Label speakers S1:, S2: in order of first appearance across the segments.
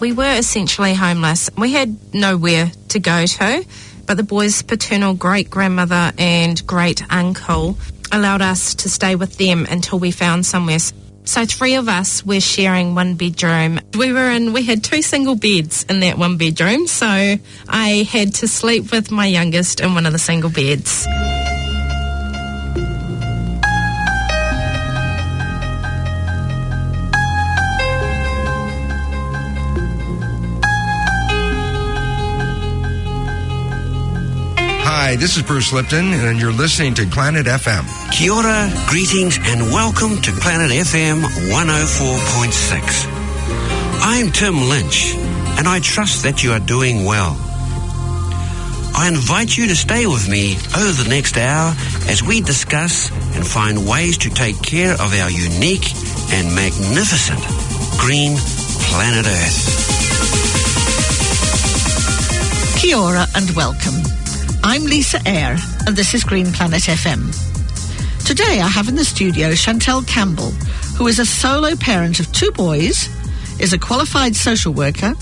S1: we were essentially homeless. We had nowhere to go to, but the boys' paternal great-grandmother and great-uncle allowed us to stay with them until we found somewhere. So 3 of us were sharing one bedroom. We had 2 single beds in that one bedroom, so I had to sleep with my youngest in one of the single beds.
S2: Hi, this is Bruce Lipton, and you're listening to Planet FM.
S3: Kia ora, greetings, and welcome to Planet FM 104.6. I'm Tim Lynch, and I trust that you are doing well. I invite you to stay with me over the next hour as we discuss and find ways to take care of our unique and magnificent green planet Earth.
S4: Kia ora and welcome. I'm Lisa Eyre, and this is Green Planet FM. Today I have in the studio Chantelle Campbell, who is a solo parent of 2 boys, is a qualified social worker,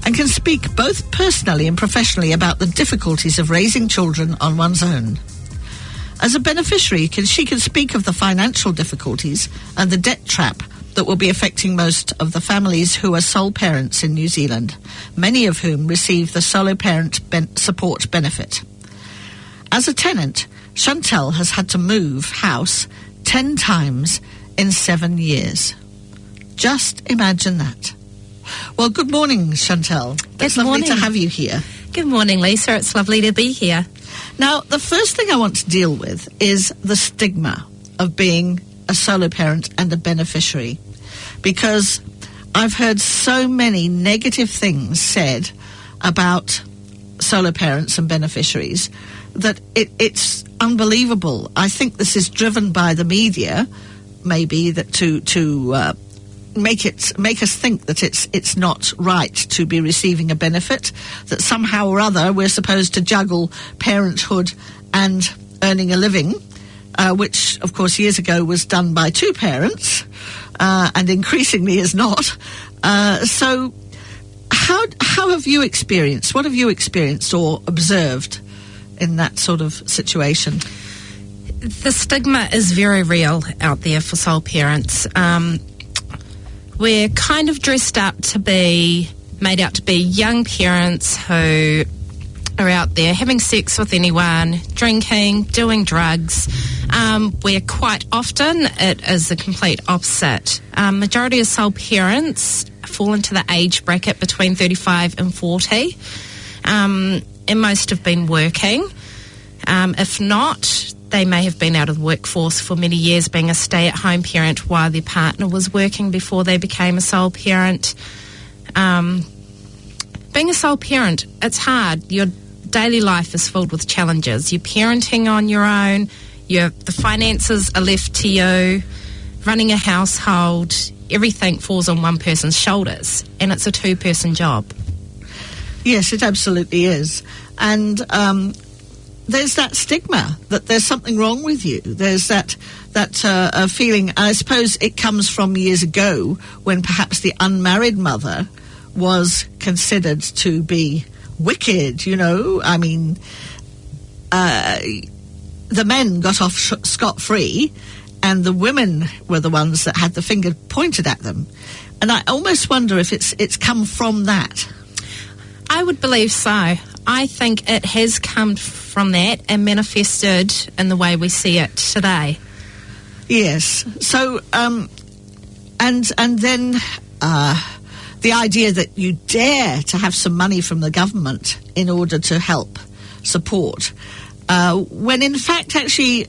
S4: and can speak both personally and professionally about the difficulties of raising children on one's own. As a beneficiary, she can speak of the financial difficulties and the debt trap that will be affecting most of the families who are sole parents in New Zealand, many of whom receive the solo parent support benefit. As a tenant, Chantelle has had to move house 10 times in 7 years. Just imagine that. Well, good morning, Chantelle. It's lovely to have you here.
S1: Good morning, Lisa. It's lovely to be here.
S4: Now, the first thing I want to deal with is the stigma of being a solo parent and a beneficiary, because I've heard so many negative things said about solo parents and beneficiaries that it's unbelievable. I think this is driven by the media, maybe, that to make us think that it's not right to be receiving a benefit, that somehow or other we're supposed to juggle parenthood and earning a living, which of course years ago was done by 2 parents, and increasingly is not. So how have you experienced? What have you experienced or observed in that sort of situation?
S1: The stigma is very real out there for sole parents. We're kind of dressed up to be made out to be young parents who are out there having sex with anyone, drinking, doing drugs, where quite often it is the complete opposite. Majority of sole parents fall into the age bracket between 35 and 40. And most have been working. If not, they may have been out of the workforce for many years, being a stay-at-home parent while their partner was working before they became a sole parent. Being a sole parent, it's hard. Your daily life is filled with challenges. You're parenting on your own. The finances are left to you. Running a household, everything falls on one person's shoulders, and it's a 2-person job.
S4: Yes, it absolutely is. And there's that stigma that there's something wrong with you. There's that feeling. I suppose it comes from years ago when perhaps the unmarried mother was considered to be wicked, you know. I mean, the men got off scot-free, and the women were the ones that had the finger pointed at them. And I almost wonder if it's come from that.
S1: I would believe so. I think it has come from that and manifested in the way we see it today.
S4: Yes. So, and then the idea that you dare to have some money from the government in order to help support, when in fact actually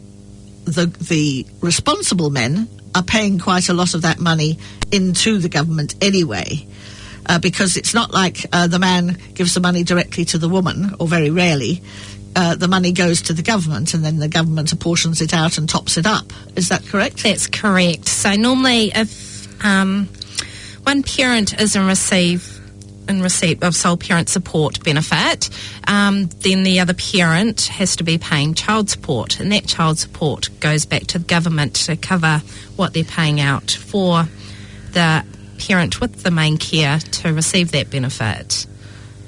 S4: the responsible men are paying quite a lot of that money into the government anyway. Because it's not like the man gives the money directly to the woman, or very rarely. The money goes to the government, and then the government apportions it out and tops it up. Is that correct?
S1: That's correct. So normally if one parent is in receipt of sole parent support benefit, then the other parent has to be paying child support, and that child support goes back to the government to cover what they're paying out for the parent with the main care to receive that benefit.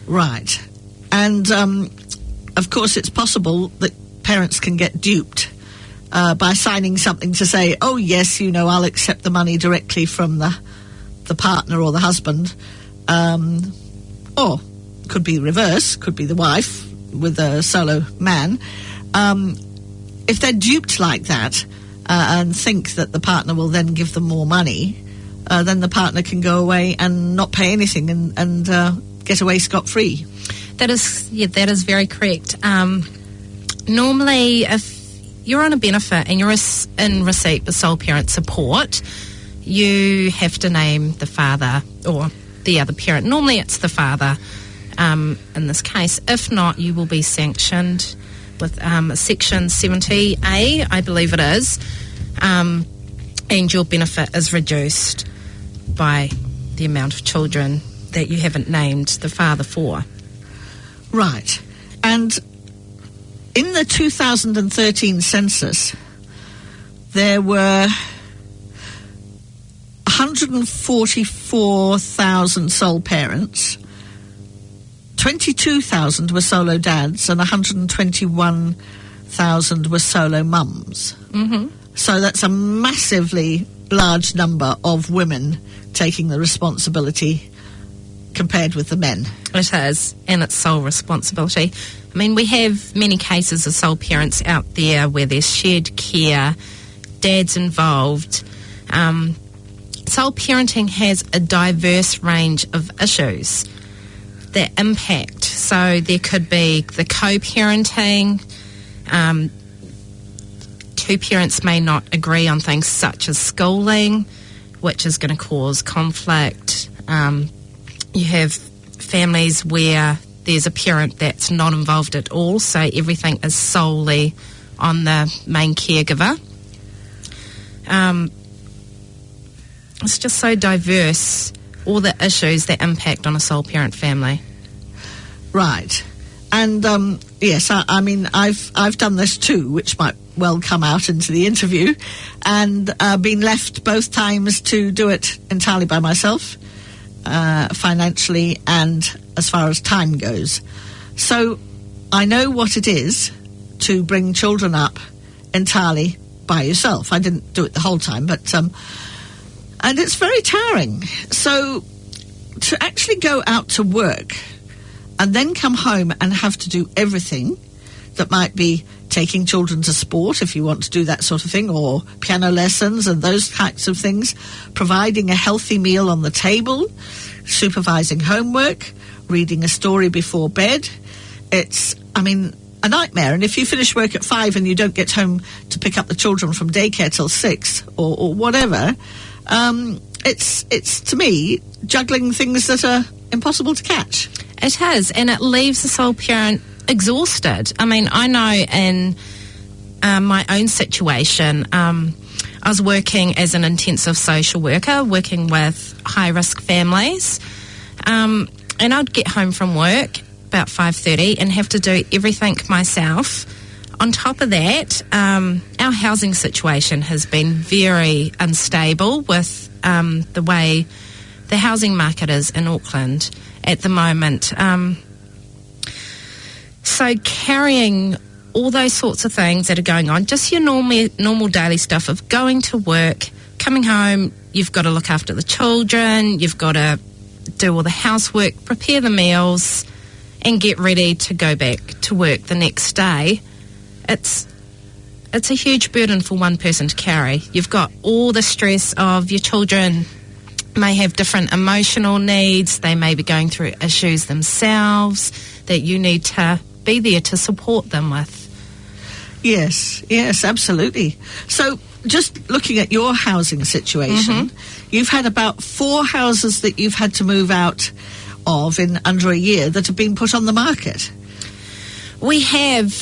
S4: Right. And, of course, it's possible that parents can get duped by signing something to say, oh, yes, I'll accept the money directly from the partner or the husband. Or could be reverse, could be the wife with a solo man. If they're duped like that and think that the partner will then give them more money, then the partner can go away and not pay anything and get away scot-free.
S1: That is very correct. Normally, if you're on a benefit and you're in receipt of sole parent support, you have to name the father or the other parent. Normally it's the father in this case. If not, you will be sanctioned with Section 70A, I believe it is, and your benefit is reduced by the amount of children that you haven't named the father for.
S4: Right. And in the 2013 census, there were 144,000 sole parents, 22,000 were solo dads, and 121,000 were solo mums.
S1: Mm-hmm.
S4: So that's a massively large number of women taking the responsibility compared with the men.
S1: It is, and it's sole responsibility. I mean, we have many cases of sole parents out there where there's shared care, dad's involved. Sole parenting has a diverse range of issues that impact. So there could be the co-parenting. Two parents may not agree on things such as schooling, which is going to cause conflict. You have families where there's a parent that's not involved at all, so everything is solely on the main caregiver. It's just so diverse, all the issues that impact on a sole parent family.
S4: Right. And yes, I mean, I've done this too, which might well come out into the interview, and been left both times to do it entirely by myself, financially and as far as time goes. So I know what it is to bring children up entirely by yourself. I didn't do it the whole time, but and it's very tiring. So to actually go out to work and then come home and have to do everything that might be taking children to sport, if you want to do that sort of thing, or piano lessons and those types of things, providing a healthy meal on the table, supervising homework, reading a story before bed. It's, I mean, a nightmare. And if you finish work at 5 and you don't get home to pick up the children from daycare till 6 or whatever, it's to me juggling things that are impossible to catch.
S1: It is, and it leaves the sole parent exhausted. I mean, I know in my own situation, I was working as an intensive social worker, working with high-risk families, and I'd get home from work about 5:30 and have to do everything myself. On top of that, our housing situation has been very unstable with the way the housing market is in Auckland at the moment. So carrying all those sorts of things that are going on, just your normal daily stuff of going to work, coming home, you've got to look after the children, you've got to do all the housework, prepare the meals, and get ready to go back to work the next day. It's a huge burden for one person to carry. You've got all the stress of your children may have different emotional needs, they may be going through issues themselves that you need to be there to support them with.
S4: Yes, absolutely. So just looking at your housing situation, you've had about 4 houses that you've had to move out of in under a year that have been put on the market.
S1: We have.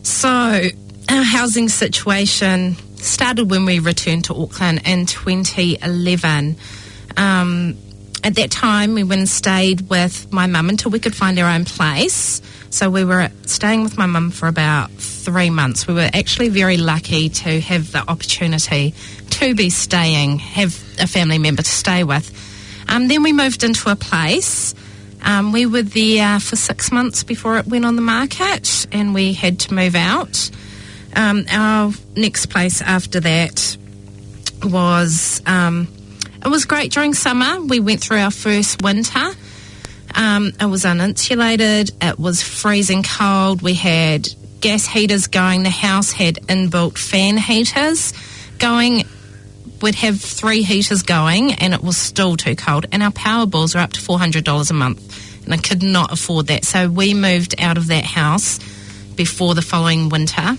S1: So our housing situation started when we returned to Auckland in 2011. At that time, we went and stayed with my mum until we could find our own place. So we were staying with my mum for about 3 months. We were actually very lucky to have the opportunity to be staying, have a family member to stay with. Then we moved into a place. We were there for 6 months before it went on the market, and we had to move out. Our next place after that was, it was great during summer. We went through our first winter. It was uninsulated. It was freezing cold. We had gas heaters going. The house had inbuilt fan heaters going. We'd have 3 heaters going, and it was still too cold. And our power bills were up to $400 a month, and I could not afford that. So we moved out of that house before the following winter,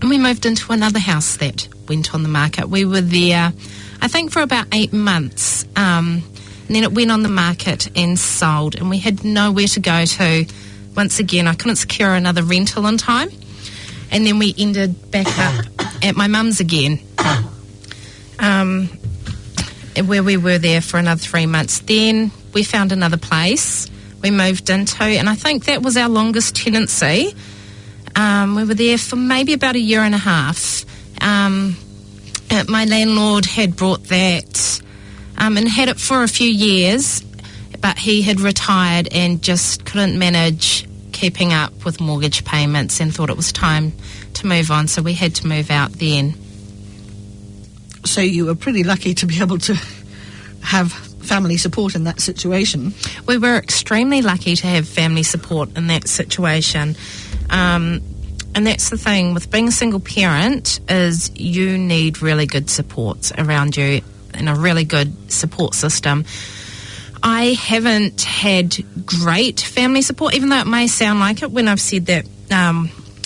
S1: and we moved into another house that went on the market. We were there, I think, for about 8 months. And then it went on the market and sold, and we had nowhere to go to. Once again, I couldn't secure another rental in time. And then we ended back up at my mum's again, where we were there for another 3 months. Then we found another place we moved into, and I think that was our longest tenancy. We were there for maybe about a year and a half. My landlord had brought that and had it for a few years, but he had retired and just couldn't manage keeping up with mortgage payments and thought it was time to move on, so we had to move out then.
S4: So you were pretty lucky to be able to have family support in that situation.
S1: We were extremely lucky to have family support in that situation. And that's the thing with being a single parent, is you need really good supports around you and a really good support system. I haven't had great family support, even though it may sound like it when I've said that.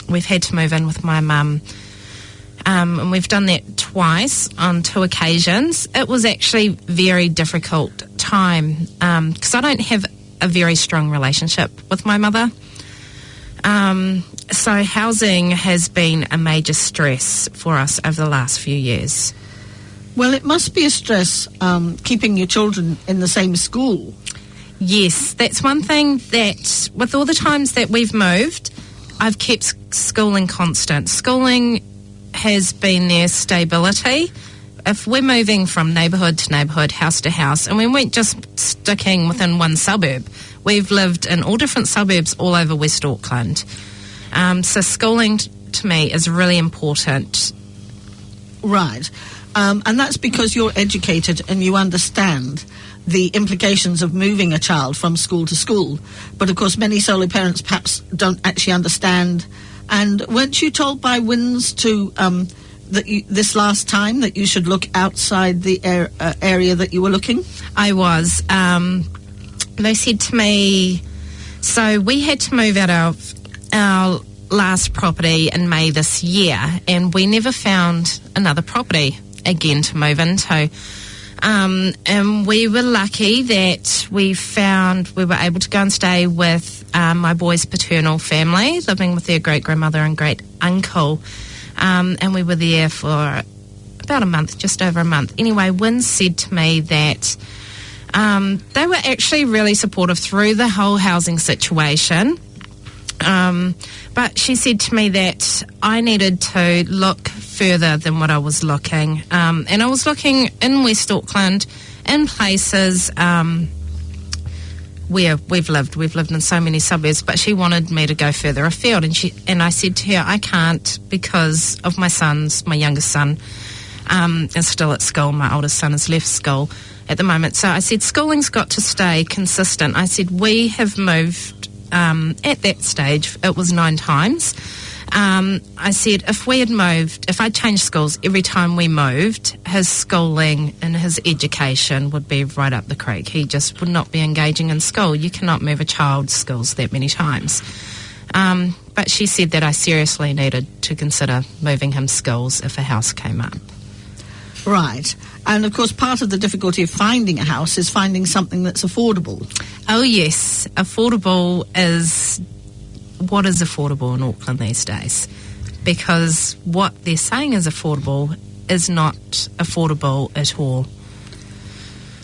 S1: We've had to move in with my mum. And we've done that twice on 2 occasions. It was actually a very difficult time because I don't have a very strong relationship with my mother. So housing has been a major stress for us over the last few years.
S4: Well, it must be a stress keeping your children in the same school.
S1: Yes, that's one thing that, with all the times that we've moved, I've kept schooling constant. Schooling has been their stability. If we're moving from neighbourhood to neighbourhood, house to house, and we weren't just sticking within one suburb, we've lived in all different suburbs all over West Auckland. So schooling to me is really important.
S4: Right. And that's because you're educated and you understand the implications of moving a child from school to school. But of course, many solo parents perhaps don't actually understand. And weren't you told by WINS to this last time that you should look outside the area that you were looking?
S1: I was. They said to me, so we had to move out of our last property in May this year, and we never found another property again to move into. And we were lucky that we were able to go and stay with my boy's paternal family, living with their great-grandmother and great-uncle. And we were there for about a month, just over a month. Anyway, Wynne said to me that they were actually really supportive through the whole housing situation. But she said to me that I needed to look further than what I was looking. And I was looking in West Auckland, in places where we've lived in so many suburbs, but she wanted me to go further afield. And I said to her, I can't, because of my youngest son is still at school. My oldest son has left school at the moment. So I said, schooling's got to stay consistent. I said, we have moved, at that stage, it was 9 times. I said, if I changed schools every time we moved, his schooling and his education would be right up the creek. He just would not be engaging in school. You cannot move a child's schools that many times. But she said that I seriously needed to consider moving him schools if a house came up.
S4: Right. And of course, part of the difficulty of finding a house is finding something that's affordable. Oh,
S1: yes. Affordable is... What is affordable in Auckland these days? Because what they're saying is affordable is not affordable at all.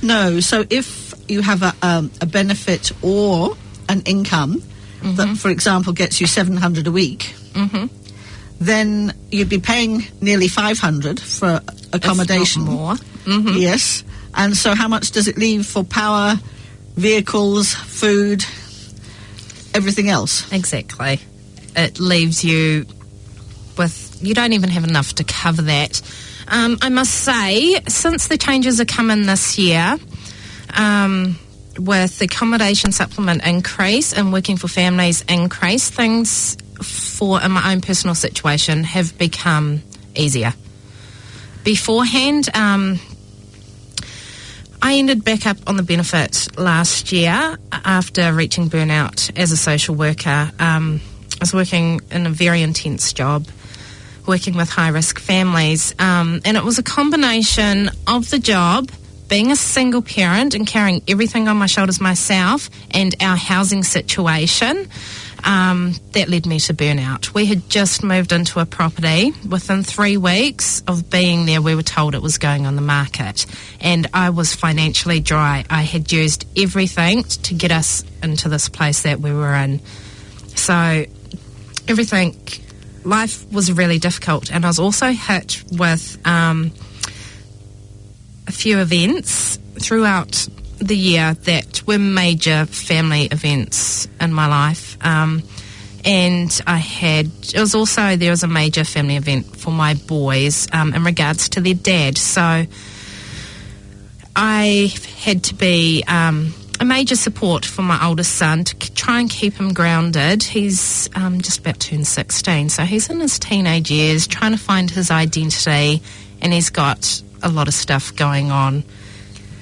S4: No. So if you have a benefit or an income that, for example, gets you $700 a week, then you'd be paying nearly $500 for accommodation.
S1: If not more.
S4: Yes. And so how much does it leave for power, vehicles, food, everything else?
S1: Exactly. It leaves you with, you don't even have enough to cover that. I must say, since the changes are coming this year, with the accommodation supplement increase and working for families increase, things in my own personal situation have become easier. Beforehand, I ended back up on the benefit last year after reaching burnout as a social worker. I was working in a very intense job, working with high-risk families, and it was a combination of the job, being a single parent and carrying everything on my shoulders myself, and our housing situation that led me to burnout. We had just moved into a property. Within 3 weeks of being there, we were told it was going on the market, and I was financially dry. I had used everything to get us into this place that we were in. So life was really difficult, and I was also hit with a few events throughout the year that were major family events in my life, and there was a major family event for my boys in regards to their dad. So I had to be a major support for my oldest son to try and keep him grounded. He's just about turned 16, so he's in his teenage years, trying to find his identity, and he's got a lot of stuff going on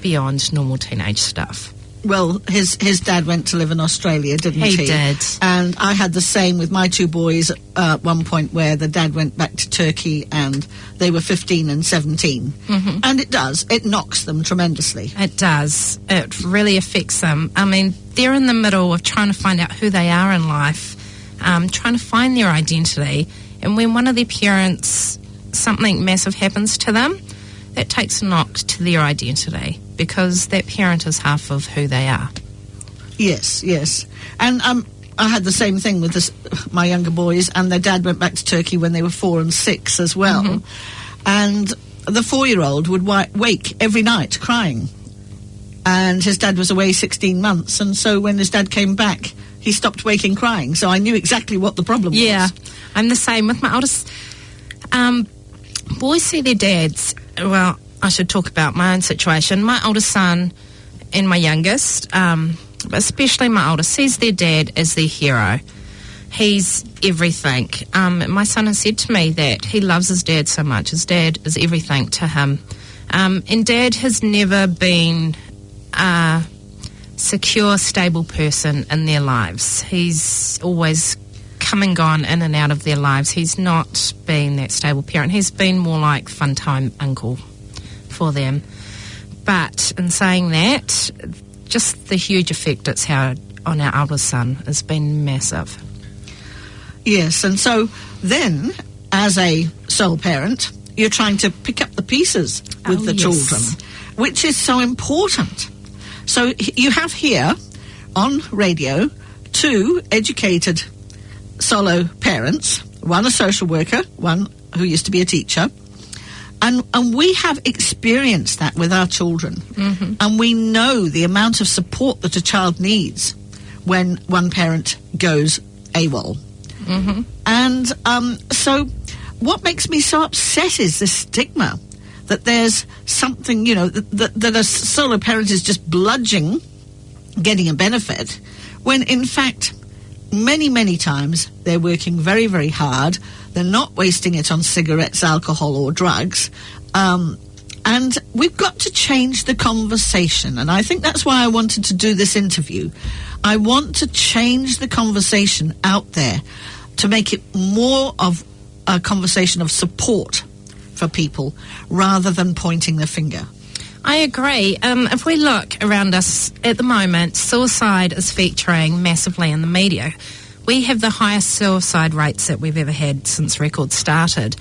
S1: beyond normal teenage stuff.
S4: Well, his dad went to live in Australia, didn't he?
S1: He did.
S4: And I had the same with my two boys at one point, where the dad went back to Turkey and they were 15 and 17. And it knocks them tremendously.
S1: It does. It really affects them. I mean, they're in the middle of trying to find out who they are in life, trying to find their identity. And when one of their parents, something massive happens to them, that takes a knock to their identity, because that parent is half of who they are.
S4: Yes. And I had the same thing with my younger boys, and their dad went back to Turkey when they were 4 and 6 as well. And the 4-year-old would wake every night crying. And his dad was away 16 months, and so when his dad came back, he stopped waking crying. So I knew exactly what the problem was.
S1: Yeah, I'm the same with my oldest. Boys see their dads. Well, I should talk about my own situation. My oldest son and my youngest, but especially my oldest, sees their dad as their hero. He's everything. My son has said to me that he loves his dad so much. His dad is everything to him. And Dad has never been a secure, stable person in their lives. He's always come and gone in and out of their lives. He's not been that stable parent. He's been more like fun time uncle for them. But in saying that, just the huge effect it's had on our eldest son has been massive.
S4: Yes, and so then, as a sole parent, you're trying to pick up the pieces with the children, which is so important. So you have here on radio 2 educated solo parents, one a social worker, one who used to be a teacher, and we have experienced that with our children, and we know the amount of support that a child needs when one parent goes AWOL. And so what makes me so upset is the stigma that there's something, that a solo parent is just bludgeoning getting a benefit, when in fact many times they're working very, very hard. They're not wasting it on cigarettes, alcohol or drugs. And we've got to change the conversation. And I think that's why I wanted to do this interview. I want to change the conversation out there to make it more of a conversation of support for people rather than pointing the finger.
S1: I agree. If we look around us at the moment, suicide is featuring massively in the media. We have the highest suicide rates that we've ever had since records started.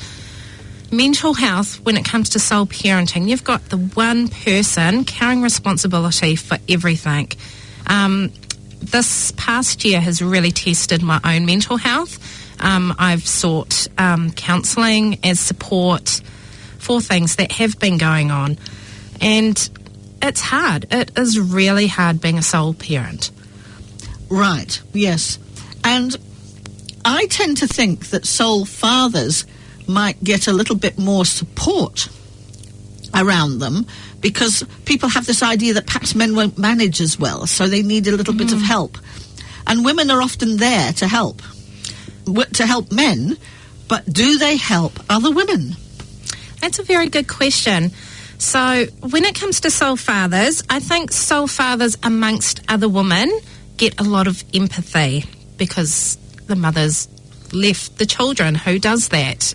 S1: mental health, when it comes to sole parenting, you've got the one person carrying responsibility for everything. This past year has really tested my own mental health. I've sought counselling as support for things that have been going on. And it's hard. It is really hard being a sole parent.
S4: Right, yes. And I tend to think that sole fathers might get a little bit more support around them, because people have this idea that perhaps men won't manage as well, so they need a little bit of help. And women are often there to help men, but do they help other women?
S1: That's a very good question. So when it comes to sole fathers, I think sole fathers amongst other women get a lot of empathy because the mother's left the children. Who does that?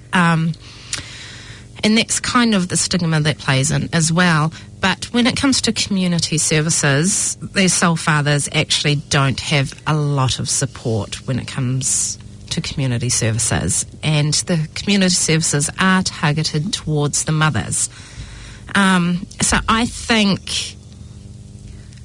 S1: And that's kind of the stigma that plays in as well. But when it comes to community services, these sole fathers actually don't have a lot of support when it comes to community services. And the community services are targeted towards the mothers. So I think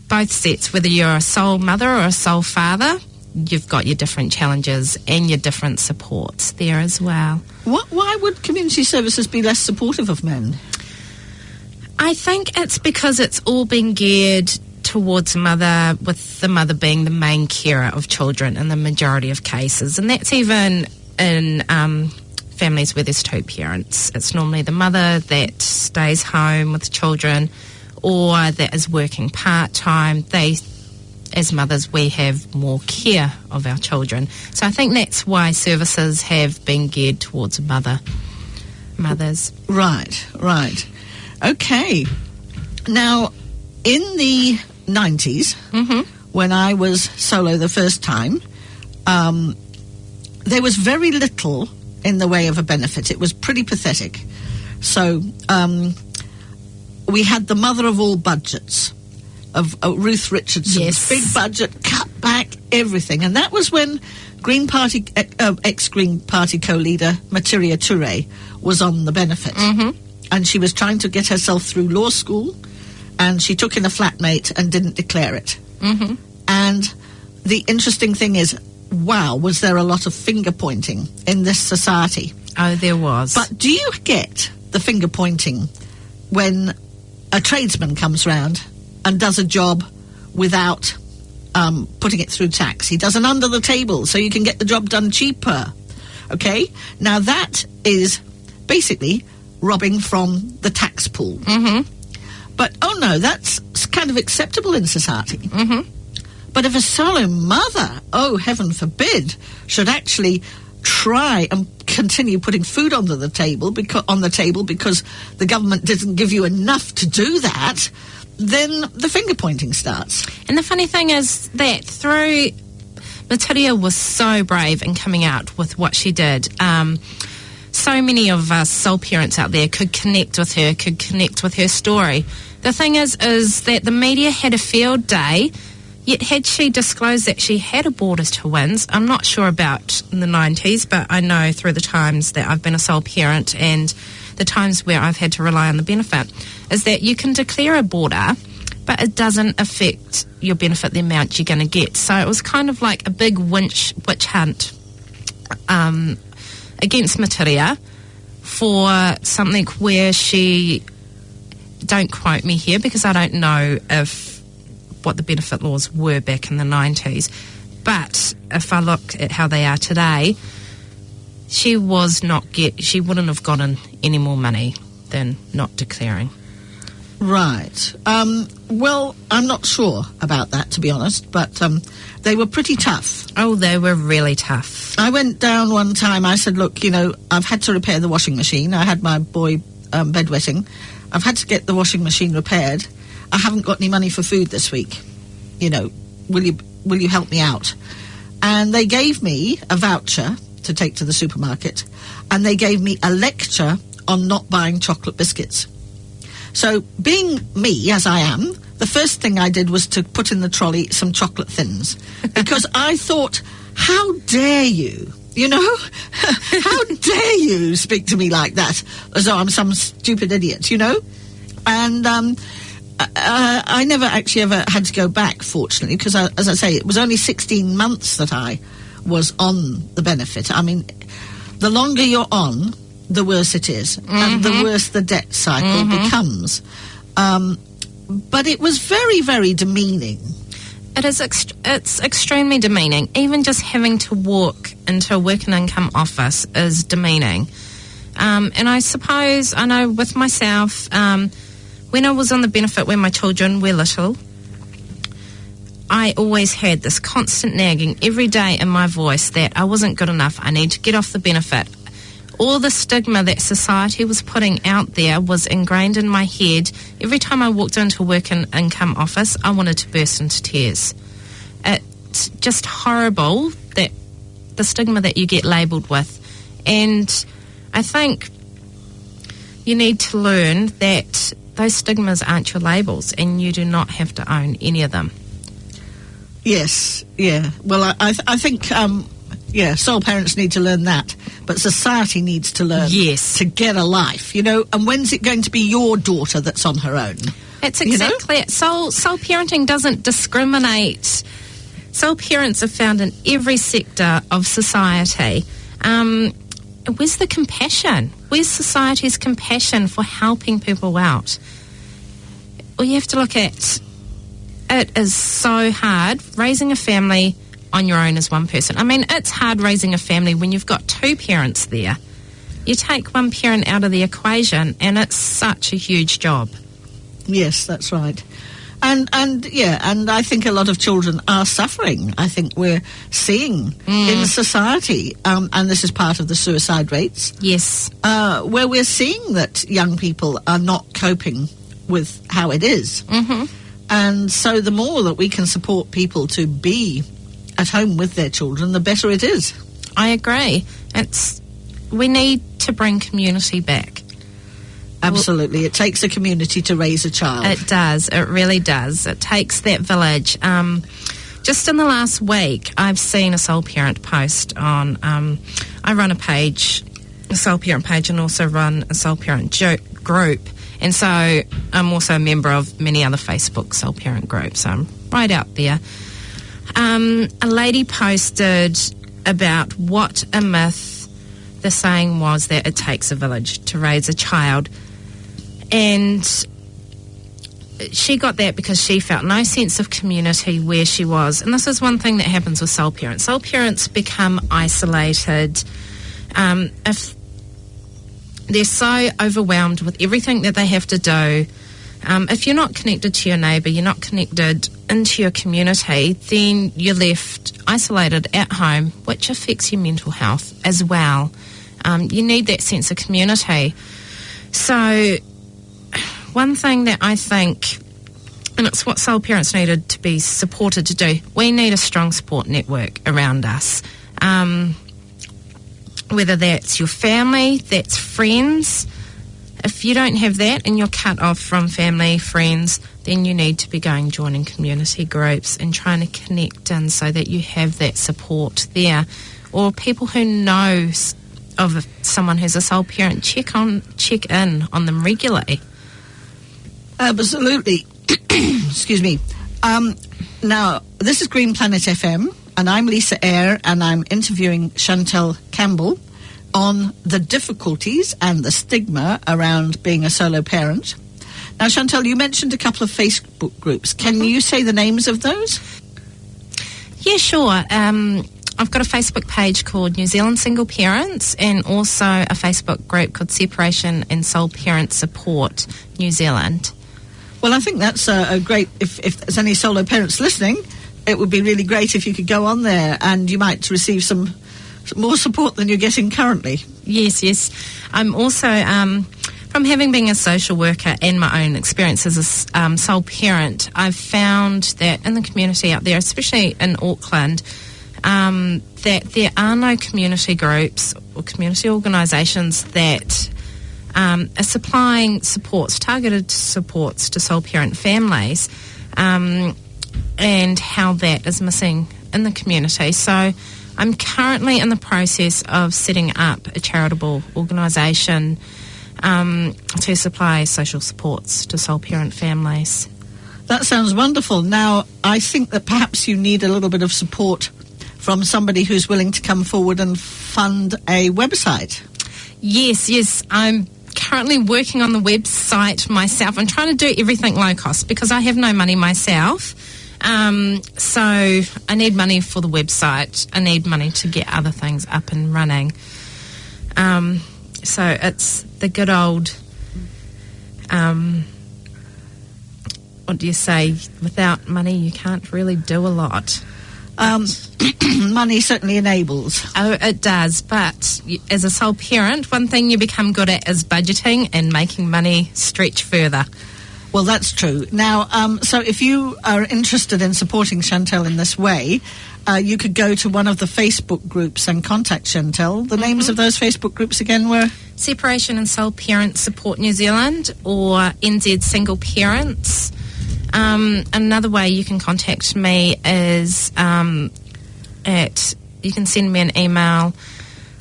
S1: both sets, whether you're a sole mother or a sole father, you've got your different challenges and your different supports there as well.
S4: Why would community services be less supportive of men?
S1: I think it's because it's all been geared towards mother, with the mother being the main carer of children in the majority of cases. And that's even in families where there's two parents. It's normally the mother that stays home with children or that is working part-time. As mothers, we have more care of our children. So I think that's why services have been geared towards mothers. Right. Okay. Now, in the 90s, when I was solo the first time, there was very little in the way of a benefit. It was pretty pathetic. So we had the mother of all budgets, of Ruth Richardson's big budget, cut back everything. And that was when ex-Green Party co-leader Materia Touré was on the benefit. And she was trying to get herself through law school, and she took in a flatmate and didn't declare it. And the interesting thing is, wow, was there a lot of finger-pointing in this society? Oh, there was.
S4: But do you get the finger-pointing when a tradesman comes round and does a job without putting it through tax? He does an under the table so you can get the job done cheaper. Okay? Now that is basically robbing from the tax pool. But, oh no, that's kind of acceptable in society. But if a solo mother, oh heaven forbid, should actually try and continue putting food on the table because the government didn't give you enough to do that, then the finger-pointing starts.
S1: And the funny thing is that through... Materia was so brave in coming out with what she did. So many of us sole parents out there could connect with her story. The thing is that the media had a field day, yet had she disclosed that she had aborted twins, I'm not sure about in the 90s, but I know through the times that I've been a sole parent and the times where I've had to rely on the benefit, is that you can declare a border, but it doesn't affect your benefit, the amount you're going to get. So it was kind of like a big witch hunt against Materia for something where she, don't quote me here because I don't know what the benefit laws were back in the 90s, but if I look at how they are today, she wouldn't have gotten any more money than not declaring.
S4: Right. Well, I'm not sure about that, to be honest, but they were pretty tough.
S1: Oh, they were really tough.
S4: I went down one time, I said, look, I've had to repair the washing machine. I had my boy bedwetting. I've had to get the washing machine repaired. I haven't got any money for food this week. Will you help me out? And they gave me a voucher to take to the supermarket, and they gave me a lecture on not buying chocolate biscuits. So, being me, as I am, the first thing I did was to put in the trolley some chocolate thins. Because I thought, how dare you You know? How dare you speak to me like that, as though I'm some stupid idiot, you know? And I never actually ever had to go back, fortunately, because, as I say, it was only 16 months that I was on the benefit. I mean, the longer you're on, the worse it is, and the worse the debt cycle becomes. But it was very, very demeaning.
S1: It's extremely demeaning. Even just having to walk into a work and income office is demeaning. And I suppose, I know with myself, when I was on the benefit when my children were little, I always had this constant nagging every day in my voice that I wasn't good enough, I need to get off the benefit. All the stigma that society was putting out there was ingrained in my head. Every time I walked into a work and income office, I wanted to burst into tears. It's just horrible, that the stigma that you get labelled with. And I think you need to learn that those stigmas aren't your labels, and you do not have to own any of them.
S4: Yes, yeah. Well, I think... sole parents need to learn that, but society needs to learn to get a life, you know. And when's it going to be your daughter that's on her own?
S1: That's exactly it. Sole parenting doesn't discriminate. Sole parents are found in every sector of society. Where's the compassion? Where's society's compassion for helping people out? Well, you have to look at, it is so hard raising a family on your own as one person. I mean, it's hard raising a family when you've got two parents there. You take one parent out of the equation and it's such a huge job.
S4: Yes, that's right. And I think a lot of children are suffering. I think we're seeing in society, and this is part of the suicide rates.
S1: Yes.
S4: Where we're seeing that young people are not coping with how it is. And so the more that we can support people to be at home with their children, the better it is.
S1: I agree. We need to bring community back.
S4: Absolutely. It takes a community to raise a child.
S1: It does. It really does. It takes that village. Just in the last week, I've seen a sole parent post on... I run a sole parent page, and also run a sole parent group. And so I'm also a member of many other Facebook sole parent groups. I'm right out there. A lady posted about what a myth the saying was that it takes a village to raise a child. And she got that because she felt no sense of community where she was. And this is one thing that happens with sole parents. Sole parents become isolated. If they're so overwhelmed with everything that they have to do, if you're not connected to your neighbour, you're not connected into your community, then you're left isolated at home, which affects your mental health as well. You need that sense of community. So one thing that I think, and it's what sole parents needed to be supported to do, we need a strong support network around us. Whether that's your family, that's friends. If you don't have that and you're cut off from family, friends, then you need to be joining community groups and trying to connect in so that you have that support there. Or people who know of someone who's a sole parent, check in on them regularly.
S4: Absolutely. Excuse me. Now, this is Green Planet FM, and I'm Lisa Eyre, and I'm interviewing Chantelle Campbell on the difficulties and the stigma around being a solo parent. Now, Chantelle, you mentioned a couple of Facebook groups. Can you say the names of those?
S1: Yeah, sure. I've got a Facebook page called New Zealand Single Parents, and also a Facebook group called Separation and Sole Parent Support New Zealand.
S4: Well, I think that's a great... If there's any solo parents listening, it would be really great if you could go on there, and you might receive some more support than you're getting currently. Yes.
S1: I'm also, from having been a social worker and my own experience as a sole parent, I've found that in the community out there, especially in Auckland, that there are no community groups or community organisations that are supplying targeted supports to sole parent families, and how that is missing in the community. So I'm currently in the process of setting up a charitable organisation to supply social supports to sole parent families.
S4: That sounds wonderful. Now, I think that perhaps you need a little bit of support from somebody who's willing to come forward and fund a website.
S1: Yes. I'm currently working on the website myself. I'm trying to do everything low cost because I have no money myself. So I need money for the website. I need money to get other things up and running. So it's the good old, what do you say? Without money, you can't really do a lot.
S4: Money certainly enables.
S1: Oh, it does. But as a sole parent, one thing you become good at is budgeting and making money stretch further.
S4: Well, that's true. Now, so if you are interested in supporting Chantelle in this way, you could go to one of the Facebook groups and contact Chantelle. The names of those Facebook groups again were?
S1: Separation and Sole Parents Support New Zealand or NZ Single Parents. Another way you can contact me is you can send me an email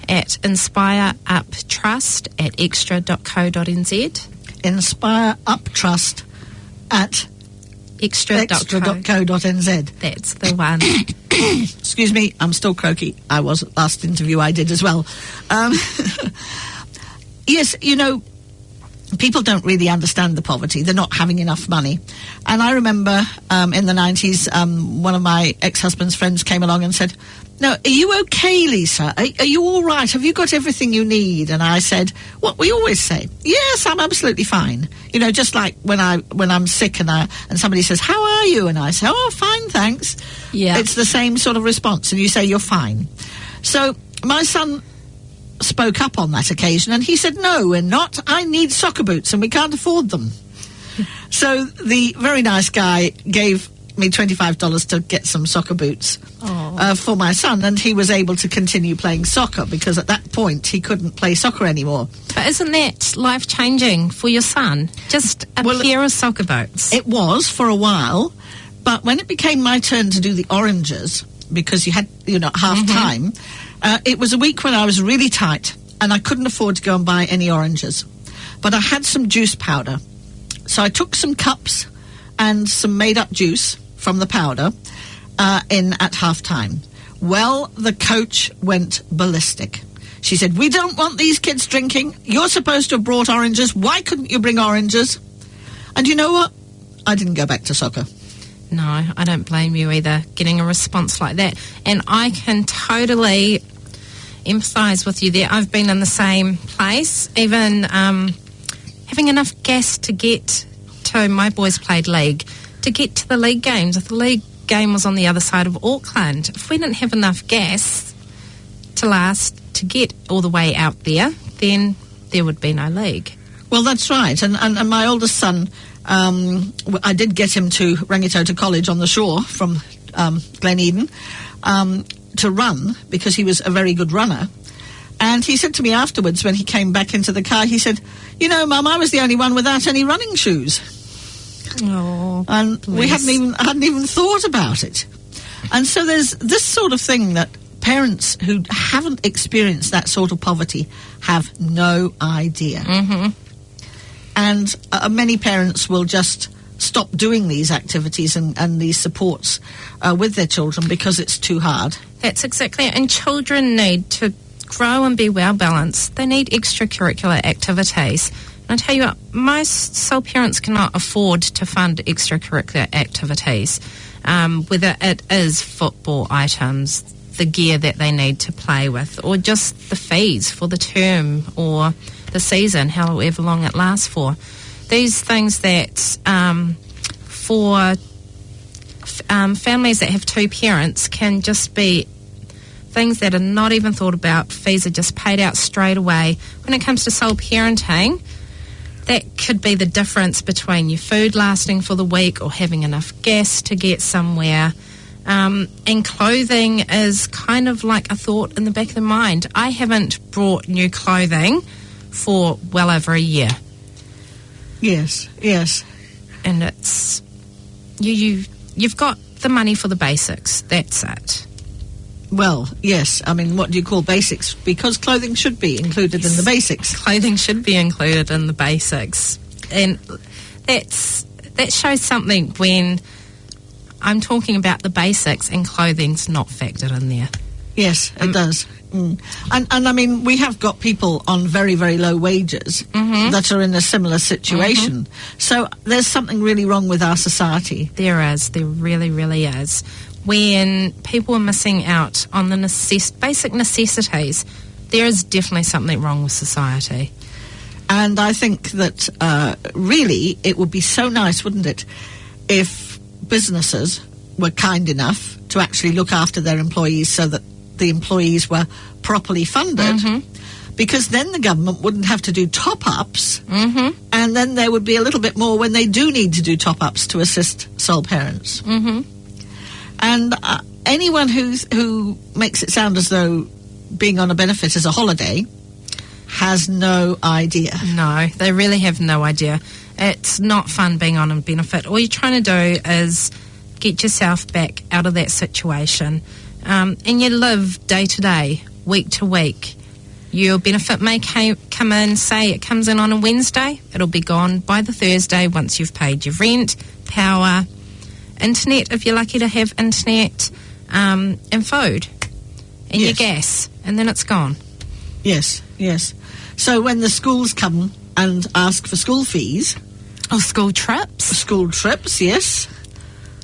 S1: at inspireuptrust@extra.co.nz.
S4: Inspireuptrust at extra.co.nz.
S1: That's the one.
S4: Excuse me, I'm still croaky. I was at last interview I did as well. Yes, you know, people don't really understand the poverty. They're not having enough money. And I remember in the 90s, one of my ex-husband's friends came along and said, "No, are you okay, Lisa? Are you all right? Have you got everything you need?" And I said, what we always say, "Yes, I'm absolutely fine." You know, just like when I'm sick and somebody says, "How are you?" And I say, "Oh, fine, thanks."
S1: Yeah.
S4: It's the same sort of response, and you say you're fine. So my son spoke up on that occasion, and he said, "No, we're not. I need soccer boots, and we can't afford them." So the very nice guy gave me $25 to get some soccer boots for my son, and he was able to continue playing soccer because at that point he couldn't play soccer anymore.
S1: But isn't that life-changing for your son? Just a pair of soccer boots.
S4: It was for a while, but when it became my turn to do the oranges, because you had, half time, it was a week when I was really tight and I couldn't afford to go and buy any oranges. But I had some juice powder. So I took some cups and some made-up juice from the powder in at half-time. Well, the coach went ballistic. She said, "We don't want these kids drinking. You're supposed to have brought oranges. Why couldn't you bring oranges?" And you know what? I didn't go back to soccer.
S1: No, I don't blame you either, getting a response like that. And I can totally empathise with you there. I've been in the same place, even having enough gas to get to, my boys played league, to get to the league games. If the league game was on the other side of Auckland, if we didn't have enough gas to last to get all the way out there, then there would be no league.
S4: Well, that's right. And my oldest son, I did get him to Rangitoto College on the shore from Glen Eden to run because he was a very good runner. And he said to me afterwards when he came back into the car, he said, "You know, Mum, I was the only one without any running shoes."
S1: Oh,
S4: and
S1: bless.
S4: We hadn't even thought about it. And so there's this sort of thing that parents who haven't experienced that sort of poverty have no idea.
S1: Mm-hmm.
S4: And many parents will just stop doing these activities and these supports with their children because it's too hard.
S1: That's exactly it. And children need to grow and be well balanced. They need extracurricular activities. And I tell you what, most sole parents cannot afford to fund extracurricular activities, whether it is football items, the gear that they need to play with, or just the fees for the term or the season, however long it lasts for. These things that for families that have two parents can just be things that are not even thought about. Fees are just paid out straight away. When it comes to sole parenting, that could be the difference between your food lasting for the week or having enough gas to get somewhere. And clothing is kind of like a thought in the back of the mind. I haven't brought new clothing for well over a year.
S4: Yes.
S1: And it's... You've got the money for the basics. That's it.
S4: Well, yes. I mean, what do you call basics? Because clothing should be included in the basics.
S1: Clothing should be included in the basics. And that shows something when I'm talking about the basics and clothing's not factored in there.
S4: Yes, it does. And I mean, we have got people on very, very low wages that are in a similar situation. So there's something really wrong with our society.
S1: There is. There really, really is. When people are missing out on the basic necessities, there is definitely something wrong with society.
S4: And I think that really it would be so nice, wouldn't it, if businesses were kind enough to actually look after their employees so that the employees were properly funded, because then the government wouldn't have to do top-ups, and then there would be a little bit more when they do need to do top-ups to assist sole parents. And anyone who makes it sound as though being on a benefit is a holiday has no idea.
S1: No, they really have no idea. It's not fun being on a benefit. All you're trying to do is get yourself back out of that situation. And you live day to day, week to week. Your benefit may come in, say it comes in on a Wednesday. It'll be gone by the Thursday once you've paid your rent, power, internet, if you're lucky to have internet, and food, and your gas, and then it's gone.
S4: Yes, yes. So when the schools come and ask for school fees...
S1: Oh, school trips.
S4: School trips, yes.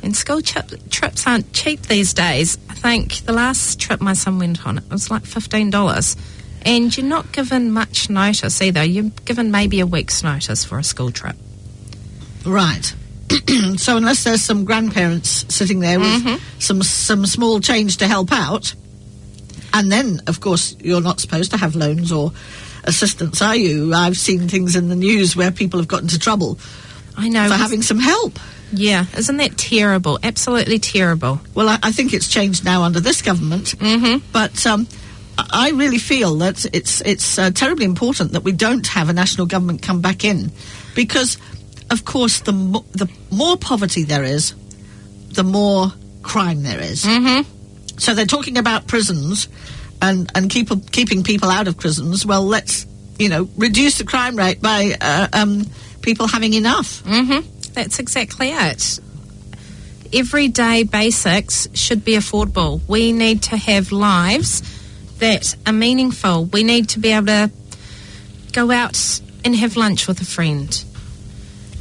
S1: And school trips aren't cheap these days. I think the last trip my son went on, it was like $15. And you're not given much notice either. You're given maybe a week's notice for a school trip.
S4: Right. So unless there's some grandparents sitting there with some small change to help out, and then, of course, you're not supposed to have loans or assistance, are you? I've seen things in the news where people have got into trouble
S1: for
S4: having some help.
S1: Yeah, isn't that terrible? Absolutely terrible.
S4: Well, I think it's changed now under this government, but I really feel that it's terribly important that we don't have a national government come back in, because, of course, the more poverty there is, the more crime there is. So they're talking about prisons and keeping people out of prisons. Well, let's, reduce the crime rate by people having enough.
S1: That's exactly it. Everyday basics should be affordable. We need to have lives that are meaningful. We need to be able to go out and have lunch with a friend.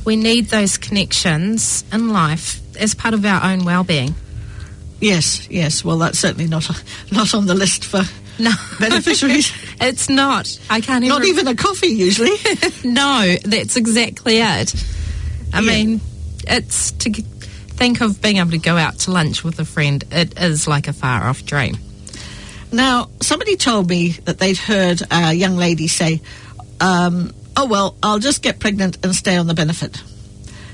S1: We need those connections in life as part of our own well-being.
S4: Yes. Well, that's certainly not on the list for beneficiaries.
S1: It's not. I can't even...
S4: Not even a coffee, usually.
S1: No, that's exactly it. I mean, it's to think of being able to go out to lunch with a friend. It is like a far-off dream.
S4: Now, somebody told me that they'd heard a young lady say, oh, well, I'll just get pregnant and stay on the benefit.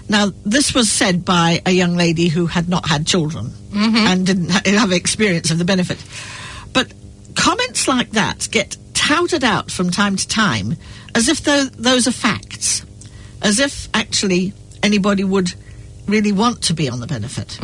S4: Now, this was said by a young lady who had not had children and didn't have experience of the benefit. But comments like that get touted out from time to time as if those are facts, as if actually anybody would really want to be on the benefit.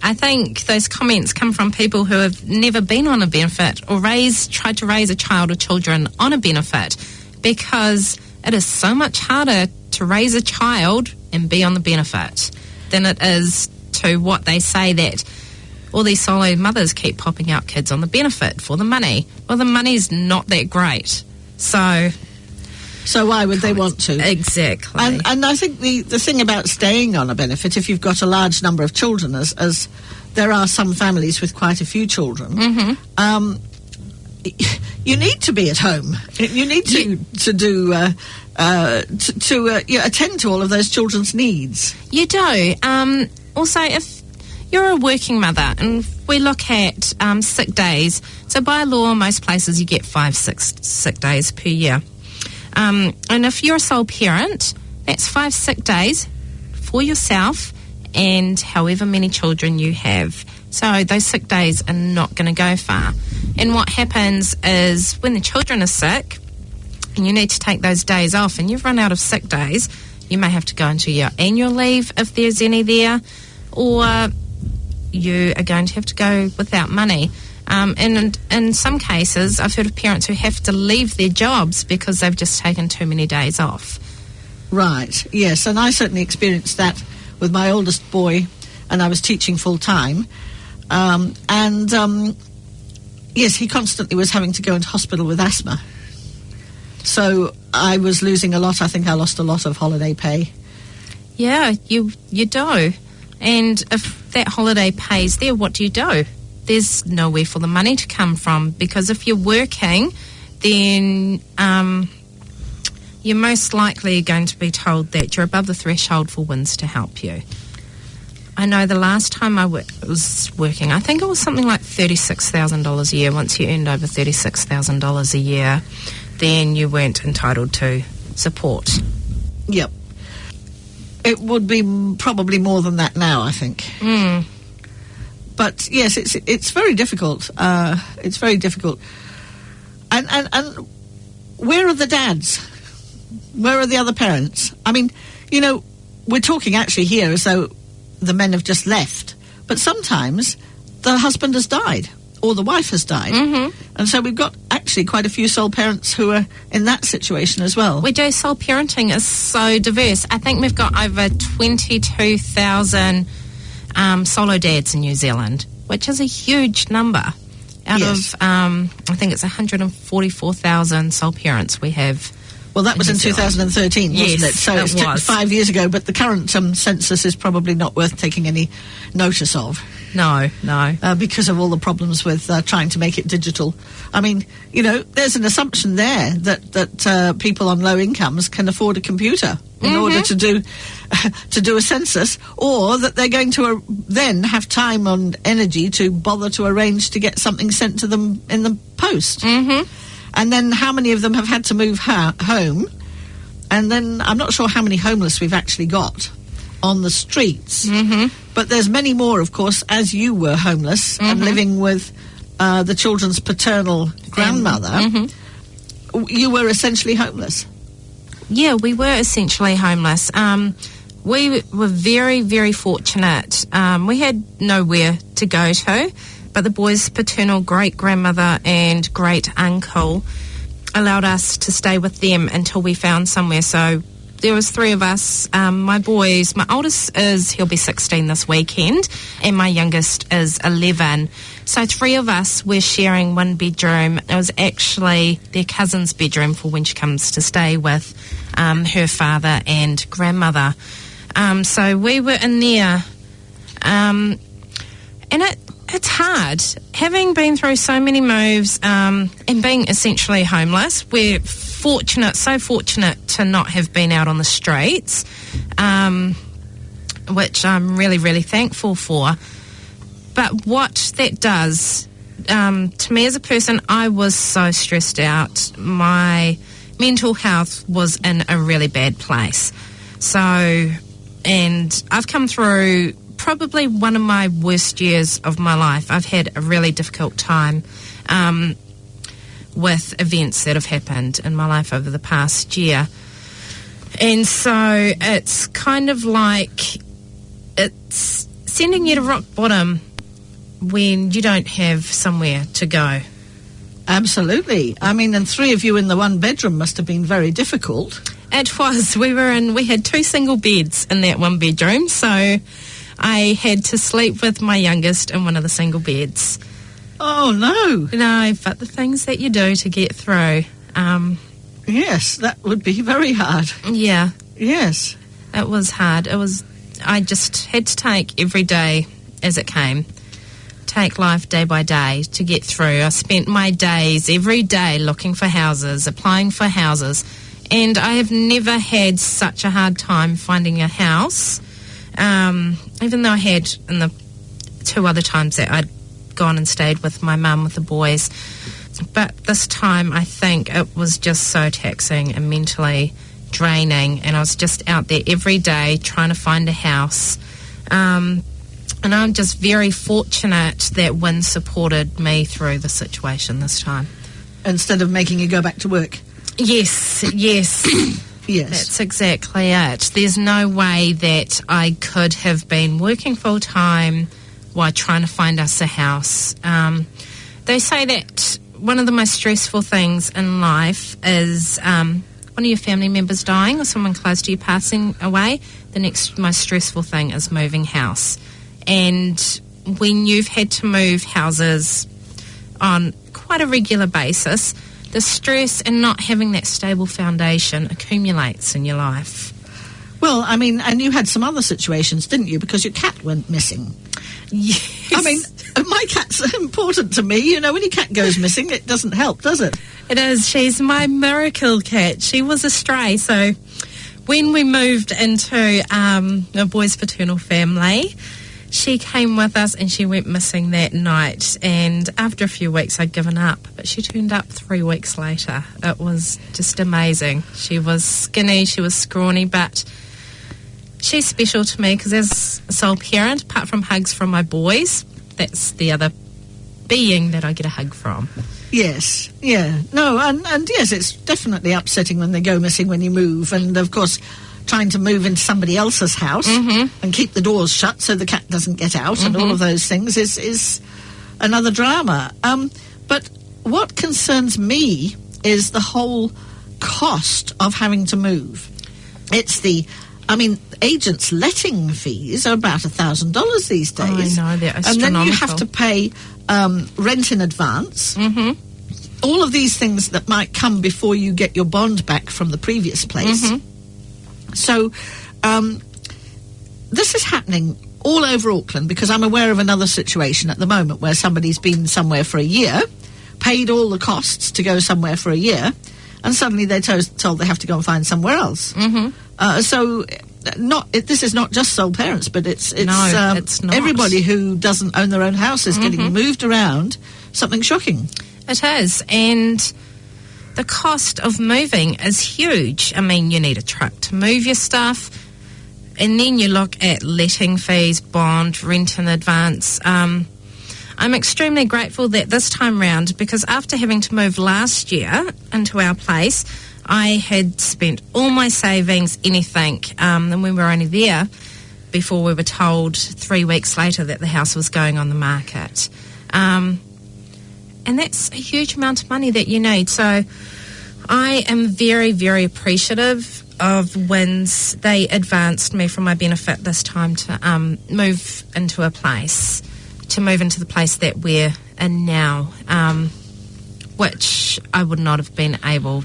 S1: I think those comments come from people who have never been on a benefit or tried to raise a child or children on a benefit, because it is so much harder to raise a child and be on the benefit than it is to what they say that all these solo mothers keep popping out kids on the benefit for the money. Well, the money's not that great. So why would
S4: they want to?
S1: Exactly.
S4: And I think the thing about staying on a benefit, if you've got a large number of children, as there are some families with quite a few children, you need to be at home. You need to do attend to all of those children's needs.
S1: You do. Also, if you're a working mother, and we look at sick days, so by law, most places you get 5-6 sick days per year. And if you're a sole parent, that's 5 sick days for yourself and however many children you have. So those sick days are not going to go far. And what happens is when the children are sick and you need to take those days off and you've run out of sick days, you may have to go into your annual leave if there's any there, or you are going to have to go without money. And in some cases, I've heard of parents who have to leave their jobs because they've just taken too many days off.
S4: Right, yes, and I certainly experienced that with my oldest boy, and I was teaching full-time. Yes, he constantly was having to go into hospital with asthma. So I was losing a lot. I think I lost a lot of holiday pay.
S1: Yeah, you do. And if that holiday pay is there, what do? There's nowhere for the money to come from, because if you're working, then you're most likely going to be told that you're above the threshold for WINS to help you. I know the last time I was working, I think it was something like $36,000 a year. Once you earned over $36,000 a year, then you weren't entitled to support.
S4: Yep. It would be probably more than that now, I think. But yes, it's very difficult. It's very difficult. And where are the dads? Where are the other parents? I mean, you know, we're talking actually here as though the men have just left. But sometimes the husband has died or the wife has died. And so we've got actually quite a few sole parents who are in that situation as well.
S1: We do. Sole parenting is so diverse. I think we've got over 22,000 solo dads in New Zealand, which is a huge number out of, I think it's 144,000 sole parents we have.
S4: Well, that was in 2013, wasn't it? So
S1: it was
S4: 5 years ago, but the current census is probably not worth taking any notice of.
S1: No.
S4: Because of all the problems with trying to make it digital. I mean, you know, there's an assumption there that people on low incomes can afford a computer in order to do a census, or that they're going to then have time and energy to bother to arrange to get something sent to them in the post. And then how many of them have had to move home? And then I'm not sure how many homeless we've actually got on the streets. But there's many more, of course, as you were homeless and living with the children's paternal grandmother. You were essentially homeless.
S1: Yeah, we were essentially homeless. We were very, very fortunate. We had nowhere to go to, but the boys' paternal great-grandmother and great-uncle allowed us to stay with them until we found somewhere. So there was three of us. My boys, my oldest he'll be 16 this weekend, and my youngest is 11. So three of us were sharing one bedroom. It was actually their cousin's bedroom for when she comes to stay with her father and grandmother. So we were in there. And it's hard. Having been through so many moves and being essentially homeless, we're so fortunate to not have been out on the streets, which I'm really, really thankful for. But what that does to me as a person, I was so stressed out. My mental health was in a really bad place. And I've come through probably one of my worst years of my life. I've had a really difficult time with events that have happened in my life over the past year. And so it's kind of like it's sending you to rock bottom when you don't have somewhere to go.
S4: Absolutely. I mean, and three of you in the one bedroom must have been very difficult.
S1: It was. We had two single beds in that one bedroom, so I had to sleep with my youngest in one of the single beds.
S4: Oh, no.
S1: No, but the things that you do to get through.
S4: Yes, that would be very hard.
S1: Yeah.
S4: Yes.
S1: It was hard. I just had to take every day as it came. Take life day by day to get through. I spent my days every day looking for houses, applying for houses, and I have never had such a hard time finding a house, even though I had in the two other times that I'd gone and stayed with my mum with the boys. But this time I think it was just so taxing and mentally draining, and I was just out there every day trying to find a house. And I'm just very fortunate that WINS supported me through the situation this time.
S4: Instead of making you go back to work?
S1: Yes. Yes. That's exactly it. There's no way that I could have been working full-time while trying to find us a house. They say that one of the most stressful things in life is one of your family members dying or someone close to you passing away. The next most stressful thing is moving house. And when you've had to move houses on quite a regular basis, the stress and not having that stable foundation accumulates in your life.
S4: Well, I mean, and you had some other situations, didn't you? Because your cat went missing.
S1: Yes.
S4: I mean, my cat's important to me. You know, when your cat goes missing, it doesn't help, does it?
S1: It is. She's my miracle cat. She was a stray. So when we moved into a boy's paternal family, she came with us and she went missing that night. And after a few weeks, I'd given up. But she turned up 3 weeks later. It was just amazing. She was skinny, she was scrawny, but she's special to me because as a sole parent, apart from hugs from my boys, that's the other being that I get a hug from.
S4: Yes, yeah. No, and yes, it's definitely upsetting when they go missing when you move. And, of course, trying to move into somebody else's house and keep the doors shut so the cat doesn't get out and all of those things is another drama. But what concerns me is the whole cost of having to move. It's agents' letting fees are about $1,000 these days.
S1: Oh, I know, they're astronomical.
S4: And then you have to pay rent in advance. All of these things that might come before you get your bond back from the previous place. So this is happening all over Auckland because I'm aware of another situation at the moment where somebody's been somewhere for a year, paid all the costs to go somewhere for a year, and suddenly they're told they have to go and find somewhere else. So this is not just sole parents, but it's
S1: not.
S4: Everybody who doesn't own their own house is getting moved around. Something shocking.
S1: It is, and the cost of moving is huge. I mean, you need a truck to move your stuff, and then you look at letting fees, bond, rent in advance. I'm extremely grateful that this time round, because after having to move last year into our place, I had spent all my savings, anything, and we were only there before we were told 3 weeks later that the house was going on the market. And that's a huge amount of money that you need. So I am very, very appreciative of WINS. They advanced me for my benefit this time to move into the place that we're in now, which I would not have been able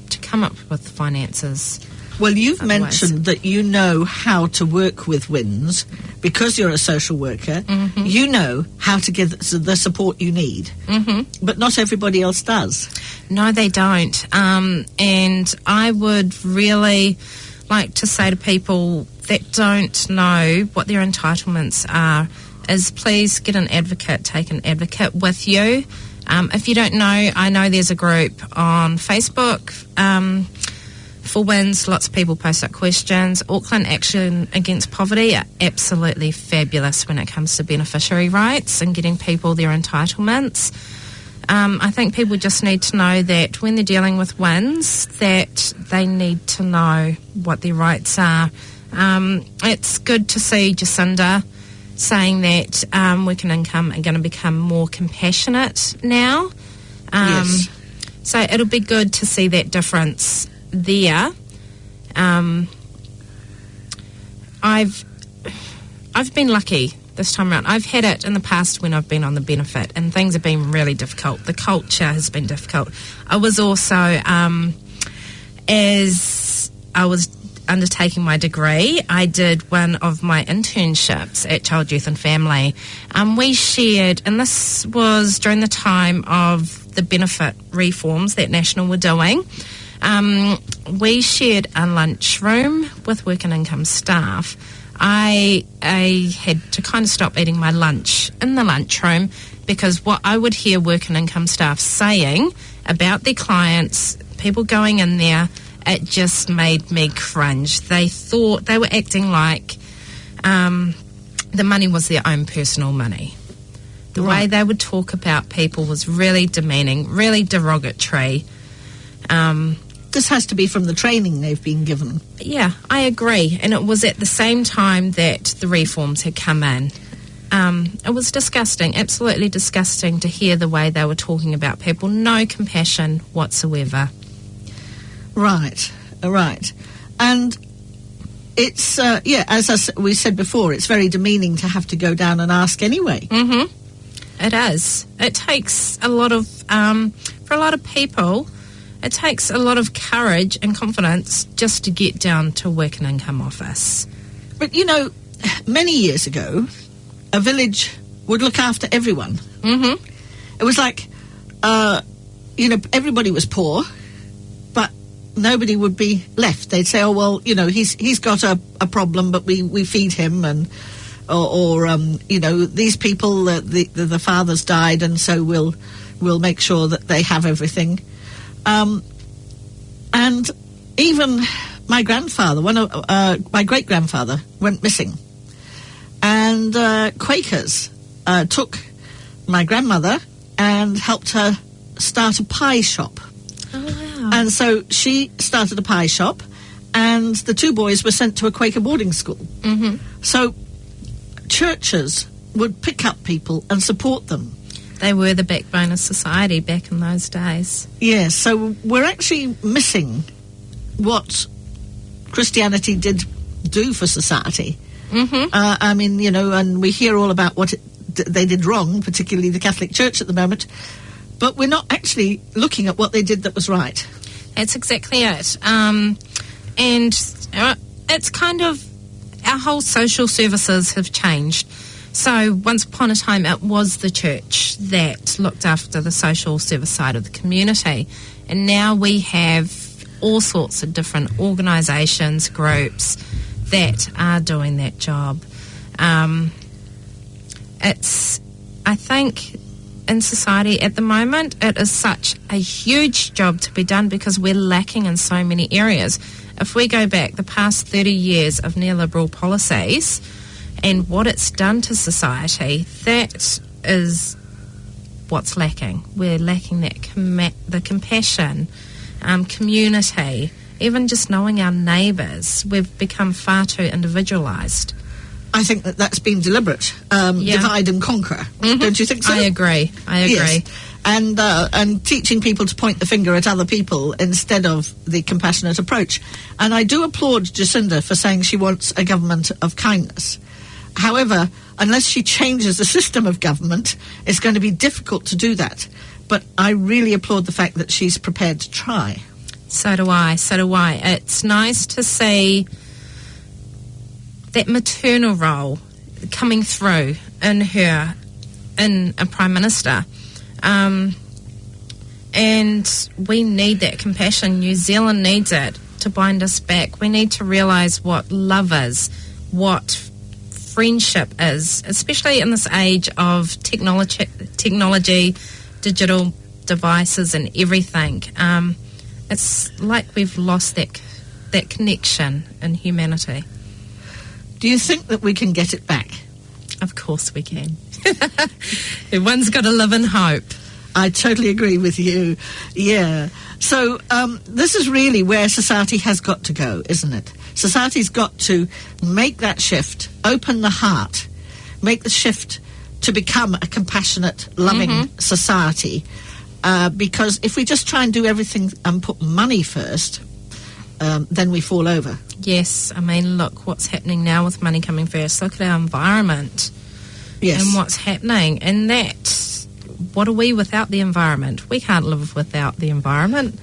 S1: to come up with the finances.
S4: Well, you've
S1: otherwise.
S4: mentioned that you know how to work with WINS because you're a social worker. You know how to give the support you need, but not everybody else does.
S1: No, they don't. And I would really like to say to people that don't know what their entitlements are is please get an advocate, take an advocate with you. If you don't know, I know there's a group on Facebook for WINS. Lots of people post up questions. Auckland Action Against Poverty are absolutely fabulous when it comes to beneficiary rights and getting people their entitlements. I think people just need to know that when they're dealing with WINS, that they need to know what their rights are. It's good to see Jacinda saying that work and income are going to become more compassionate now.
S4: Yes.
S1: So it'll be good to see that difference there. I've been lucky this time around. I've had it in the past when I've been on the benefit and things have been really difficult. The culture has been difficult. I was also, as I was undertaking my degree, I did one of my internships at Child, Youth and Family. We shared, and this was during the time of the benefit reforms that National were doing, we shared a lunchroom with work and income staff. I had to kind of stop eating my lunch in the lunchroom because what I would hear work and income staff saying about their clients, people going in there, it just made me cringe. They thought they were acting like the money was their own personal money. The way they would talk about people was really demeaning, really derogatory.
S4: This has to be from the training they've been given.
S1: Yeah, I agree. And it was at the same time that the reforms had come in. it was disgusting, absolutely disgusting to hear the way they were talking about people. No compassion whatsoever.
S4: Right. And it's, as we said before, it's very demeaning to have to go down and ask anyway.
S1: Mm-hmm. It is. It takes a lot of, for a lot of people, it takes a lot of courage and confidence just to get down to work and income office.
S4: But, many years ago, a village would look after everyone.
S1: Mm-hmm.
S4: It was like, everybody was poor, but nobody would be left. They'd say, oh, well, he's got a problem, but we feed him, and or these people, the fathers died, and so we'll make sure that they have everything. And even my grandfather, my great-grandfather, went missing. And Quakers took my grandmother and helped her start a pie shop.
S1: Oh, wow.
S4: And so she started a pie shop, and the two boys were sent to a Quaker boarding school.
S1: Mm-hmm.
S4: So churches would pick up people and support them.
S1: They were the backbone of society back in those days.
S4: Yes, so we're actually missing what Christianity did do for society.
S1: Mm-hmm.
S4: And we hear all about what they did wrong, particularly the Catholic Church at the moment, but we're not actually looking at what they did that was right.
S1: That's exactly it. And it's kind of, our whole social services have changed. So once upon a time, it was the church that looked after the social service side of the community. And now we have all sorts of different organisations, groups that are doing that job. I think in society at the moment, it is such a huge job to be done because we're lacking in so many areas. If we go back the past 30 years of neoliberal policies and what it's done to society, that is what's lacking. We're lacking that the compassion, community, even just knowing our neighbours. We've become far too individualised.
S4: I think that's been deliberate. Divide and conquer.
S1: Mm-hmm.
S4: Don't you think so?
S1: I agree.
S4: Yes. And teaching people to point the finger at other people instead of the compassionate approach. And I do applaud Jacinda for saying she wants a government of kindness. However, unless she changes the system of government, it's going to be difficult to do that. But I really applaud the fact that she's prepared to try.
S1: So do I. It's nice to see that maternal role coming through in her, in a Prime Minister. And we need that compassion. New Zealand needs it to bind us back. We need to realise what love is, what friendship is, especially in this age of technology, digital devices and everything. It's like we've lost that connection in humanity.
S4: Do you think that we can get it back?
S1: Of course we can. Everyone's got to live in hope.
S4: I totally agree with you. Yeah. So this is really where society has got to go, isn't it? Society's got to make that shift, open the heart, make the shift to become a compassionate, loving society. Because if we just try and do everything and put money first, then we fall over.
S1: Yes, I mean, look what's happening now with money coming first. Look at our environment.
S4: Yes.
S1: And what's happening. And that, what are we without the environment? We can't live without the environment.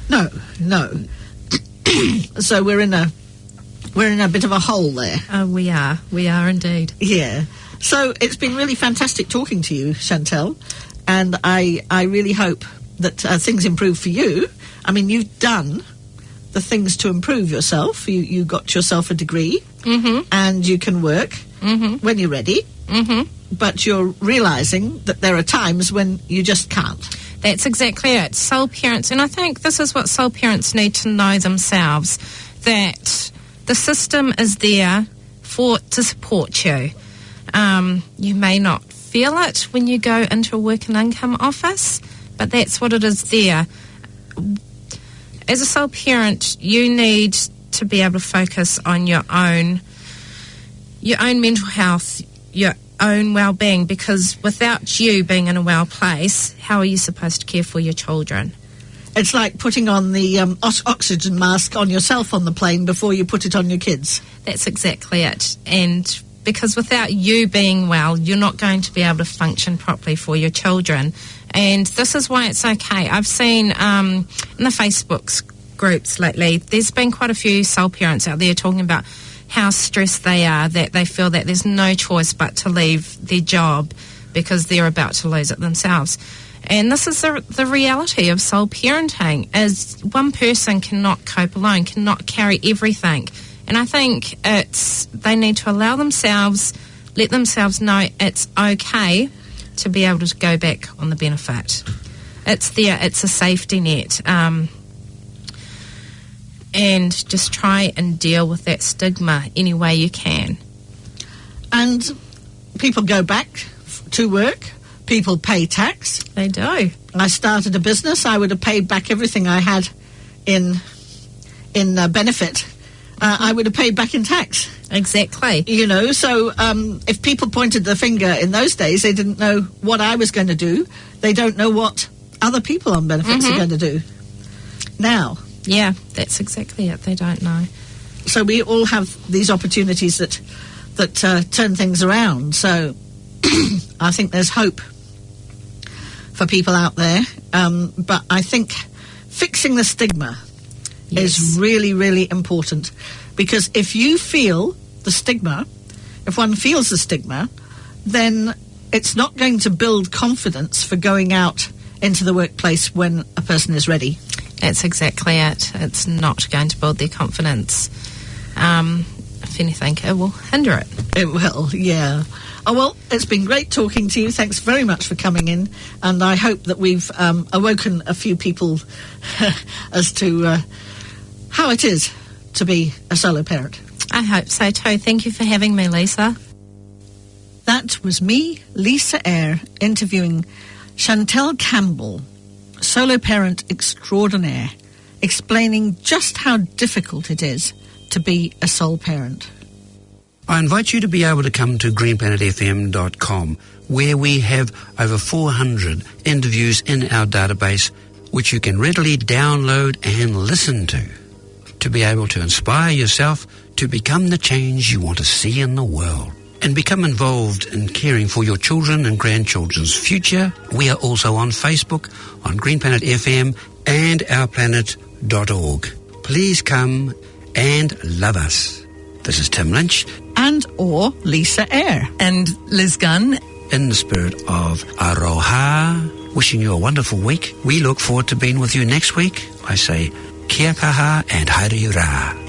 S4: No. So we're in a bit of a hole there.
S1: We are indeed.
S4: Yeah. So it's been really fantastic talking to you, Chantelle, and I really hope that things improve for you. I mean, you've done the things to improve yourself. You got yourself a degree, and you can work when you're ready. But you're realising that there are times when you just can't.
S1: That's exactly it. Soul parents, and I think this is what soul parents need to know themselves, that the system is there to support you. You may not feel it when you go into a work and income office, but that's what it is there. As a soul parent, you need to be able to focus on your own mental health, your own well-being, because without you being in a well place, how are you supposed to care for your children?
S4: It's like putting on the oxygen mask on yourself on the plane before you put it on your kids.
S1: That's exactly it. And because without you being well, you're not going to be able to function properly for your children. And this is why it's okay. I've seen in the Facebook groups lately, there's been quite a few sole parents out there talking about how stressed they are, that they feel that there's no choice but to leave their job because they're about to lose it themselves. And this is the reality of sole parenting, is one person cannot cope alone, cannot carry everything. And I think they need to allow themselves, let themselves know it's okay to be able to go back on the benefit. It's there, it's a safety net. And just try and deal with that stigma any way you can.
S4: And people go back to work. People pay tax.
S1: They do.
S4: I started a business. I would have paid back everything I had in benefit. I would have paid back in tax.
S1: Exactly.
S4: You know, so if people pointed the finger in those days, they didn't know what I was going to do. They don't know what other people on benefits are going to do now.
S1: Yeah, that's exactly it. They don't know.
S4: So we all have these opportunities that turn things around. So I think there's hope for people out there. But I think fixing the stigma is really, really important. Because if you feel the stigma, if one feels the stigma, then it's not going to build confidence for going out into the workplace when a person is ready.
S1: That's exactly it. It's not going to build their confidence. If anything, it will hinder it.
S4: It will, yeah. Oh, well, it's been great talking to you. Thanks very much for coming in. And I hope that we've awoken a few people as to how it is to be a solo parent.
S1: I hope so too. Thank you for having me, Lisa.
S4: That was me, Lisa Eyre, interviewing Chantelle Campbell, solo parent extraordinaire, explaining just how difficult it is to be a sole parent.
S3: I invite you to be able to come to greenplanetfm.com, where we have over 400 interviews in our database, which you can readily download and listen to be able to inspire yourself to become the change you want to see in the world. And become involved in caring for your children and grandchildren's future. We are also on Facebook, on Green Planet FM and ourplanet.org. Please come and love us. This is Tim Lynch.
S4: And or Lisa Eyre.
S5: And Liz Gunn.
S3: In the spirit of Aroha, wishing you a wonderful week. We look forward to being with you next week. I say, kia kaha and haere ura.